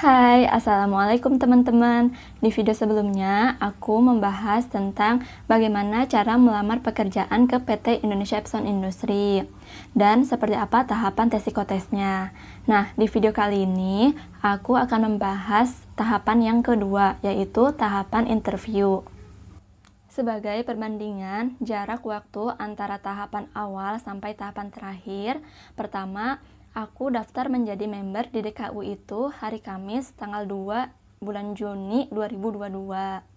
Hai, Assalamualaikum teman-teman. Di video sebelumnya, aku membahas tentang bagaimana cara melamar pekerjaan ke PT Indonesia Epson Industri dan seperti apa tahapan tes psikotesnya. Nah, di video kali ini, aku akan membahas tahapan yang kedua, yaitu tahapan interview. Sebagai perbandingan jarak waktu antara tahapan awal sampai tahapan terakhir, pertama, aku daftar menjadi member di DKU itu hari Kamis tanggal 2 bulan Juni 2022.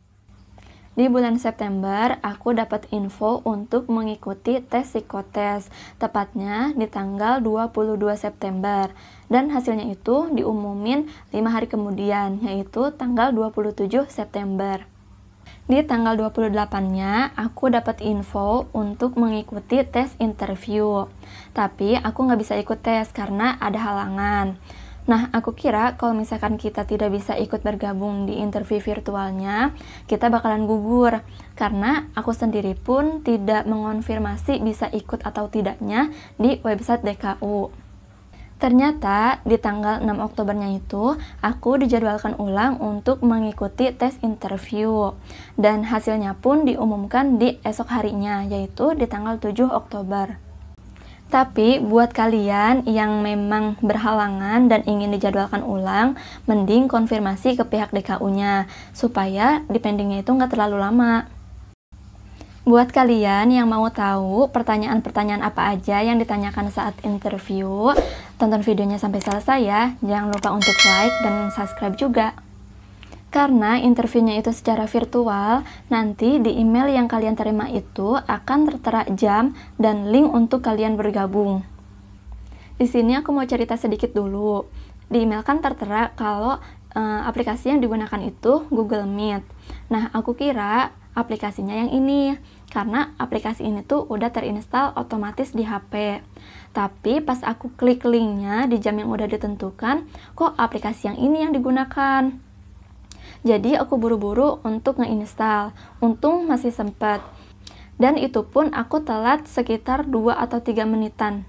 Di bulan September, aku dapat info untuk mengikuti tes psikotes, tepatnya di tanggal 22 September. Dan hasilnya itu diumumin 5 hari kemudian, yaitu tanggal 27 September. Di tanggal 28-nya, aku dapat info untuk mengikuti tes interview. Tapi aku nggak bisa ikut tes karena ada halangan. Nah, aku kira kalau misalkan kita tidak bisa ikut bergabung di interview virtualnya, kita bakalan gugur. Karena aku sendiri pun tidak mengonfirmasi bisa ikut atau tidaknya di website DKU. Ternyata di tanggal 6 Oktobernya itu, aku dijadwalkan ulang untuk mengikuti tes interview. Dan hasilnya pun diumumkan di esok harinya, yaitu di tanggal 7 Oktober. Tapi buat kalian yang memang berhalangan dan ingin dijadwalkan ulang, mending konfirmasi ke pihak DKU-nya, supaya dipendingnya itu nggak terlalu lama. Buat kalian yang mau tahu pertanyaan-pertanyaan apa aja yang ditanyakan saat interview, tonton videonya sampai selesai ya. Jangan lupa untuk like dan subscribe juga. Karena interviewnya itu secara virtual, nanti di email yang kalian terima itu akan tertera jam dan link untuk kalian bergabung. Di sini aku mau cerita sedikit dulu. Di email kan tertera kalau aplikasi yang digunakan itu Google Meet. Nah, aku kira aplikasinya yang ini, karena aplikasi ini tuh udah terinstall otomatis di HP. Tapi pas aku klik linknya di jam yang udah ditentukan, kok aplikasi yang ini yang digunakan. Jadi aku buru-buru untuk ngeinstall. Untung masih sempet. Dan itu pun aku telat sekitar 2 atau 3 menitan.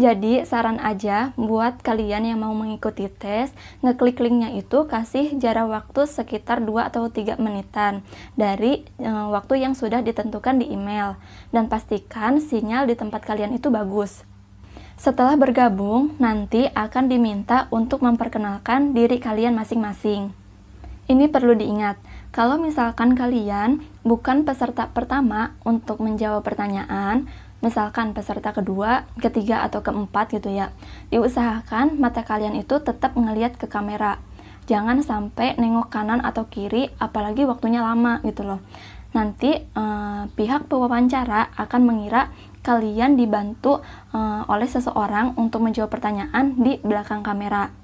Jadi saran aja buat kalian yang mau mengikuti tes, ngeklik linknya itu kasih jarak waktu sekitar 2 atau 3 menitan dari waktu yang sudah ditentukan di email. Dan pastikan sinyal di tempat kalian itu bagus. Setelah bergabung, nanti akan diminta untuk memperkenalkan diri kalian masing-masing. Ini perlu diingat, kalau misalkan kalian bukan peserta pertama untuk menjawab pertanyaan, misalkan peserta kedua, ketiga, atau keempat gitu ya, diusahakan mata kalian itu tetap ngelihat ke kamera. Jangan sampai nengok kanan atau kiri, apalagi waktunya lama gitu loh. Nanti pihak pewawancara akan mengira kalian dibantu oleh seseorang untuk menjawab pertanyaan di belakang kamera.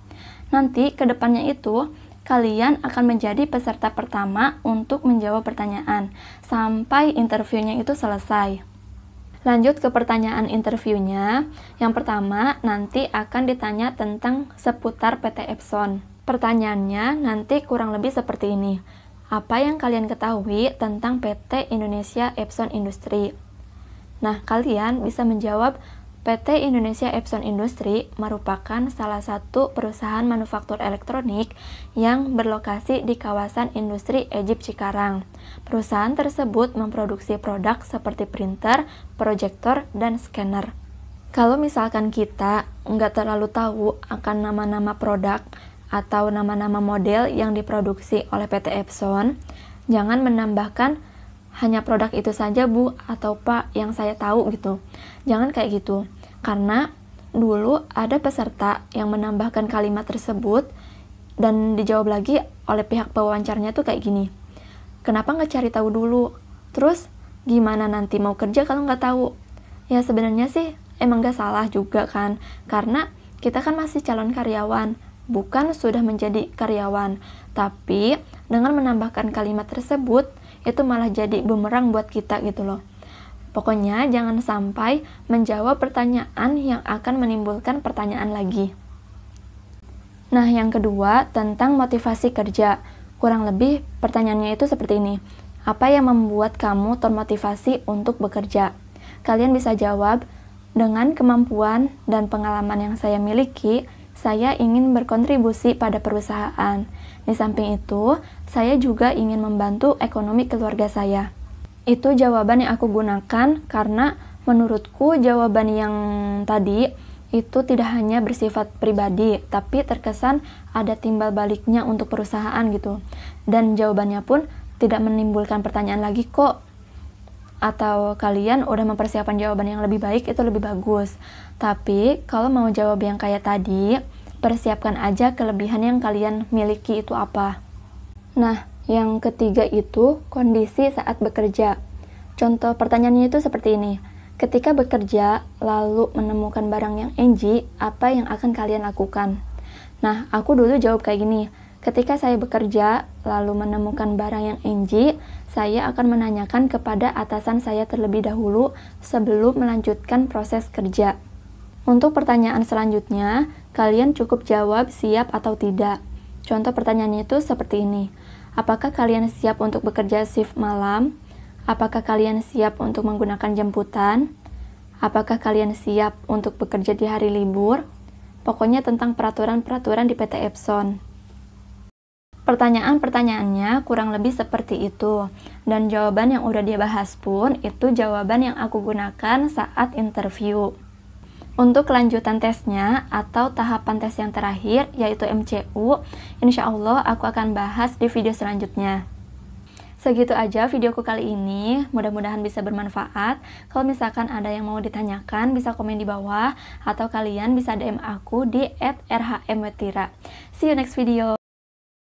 Nanti kedepannya itu, kalian akan menjadi peserta pertama untuk menjawab pertanyaan, sampai interviewnya itu selesai. Lanjut ke pertanyaan interviewnya. Yang pertama, nanti akan ditanya tentang seputar PT Epson. Pertanyaannya nanti kurang lebih seperti ini. Apa yang kalian ketahui tentang PT Indonesia Epson Industri? Nah, kalian bisa menjawab, PT Indonesia Epson Industri merupakan salah satu perusahaan manufaktur elektronik yang berlokasi di kawasan industri Egypt Cikarang. Perusahaan tersebut memproduksi produk seperti printer, proyektor, dan scanner. Kalau misalkan kita nggak terlalu tahu akan nama-nama produk atau nama-nama model yang diproduksi oleh PT Epson, jangan menambahkan hanya produk itu saja Bu atau Pak yang saya tahu gitu. Jangan kayak gitu. Karena dulu ada peserta yang menambahkan kalimat tersebut dan dijawab lagi oleh pihak pewawancaranya tuh kayak gini. Kenapa nggak cari tahu dulu? Terus gimana nanti mau kerja kalau nggak tahu? Ya sebenarnya sih emang nggak salah juga kan. Karena kita kan masih calon karyawan, bukan sudah menjadi karyawan. Tapi dengan menambahkan kalimat tersebut, itu malah jadi bumerang buat kita gitu loh. Pokoknya jangan sampai menjawab pertanyaan yang akan menimbulkan pertanyaan lagi. Nah, yang kedua tentang motivasi kerja. Kurang lebih pertanyaannya itu seperti ini. Apa yang membuat kamu termotivasi untuk bekerja? Kalian bisa jawab, dengan kemampuan dan pengalaman yang saya miliki, saya ingin berkontribusi pada perusahaan. Di samping itu, saya juga ingin membantu ekonomi keluarga saya. Itu jawaban yang aku gunakan karena menurutku jawaban yang tadi itu tidak hanya bersifat pribadi, tapi terkesan ada timbal baliknya untuk perusahaan gitu. Dan jawabannya pun tidak menimbulkan pertanyaan lagi kok. Atau kalian udah mempersiapkan jawaban yang lebih baik, itu lebih bagus. Tapi kalau mau jawab yang kayak tadi, persiapkan aja kelebihan yang kalian miliki itu apa. Nah, yang ketiga itu kondisi saat bekerja. Contoh pertanyaannya itu seperti ini. Ketika bekerja, lalu menemukan barang yang NG, apa yang akan kalian lakukan? Nah, aku dulu jawab kayak gini. Ketika saya bekerja, lalu menemukan barang yang NG, saya akan menanyakan kepada atasan saya terlebih dahulu sebelum melanjutkan proses kerja. Untuk pertanyaan selanjutnya, kalian cukup jawab siap atau tidak. Contoh pertanyaannya itu seperti ini. Apakah kalian siap untuk bekerja shift malam? Apakah kalian siap untuk menggunakan jemputan? Apakah kalian siap untuk bekerja di hari libur? Pokoknya tentang peraturan-peraturan di PT Epson. Pertanyaan-pertanyaannya kurang lebih seperti itu. Dan jawaban yang udah dia bahas pun, itu jawaban yang aku gunakan saat interview. Untuk kelanjutan tesnya atau tahapan tes yang terakhir, yaitu MCU, insya Allah aku akan bahas di video selanjutnya. Segitu aja videoku kali ini, mudah-mudahan bisa bermanfaat. Kalau misalkan ada yang mau ditanyakan, bisa komen di bawah, atau kalian bisa DM aku di @rhmwetira. See you next video.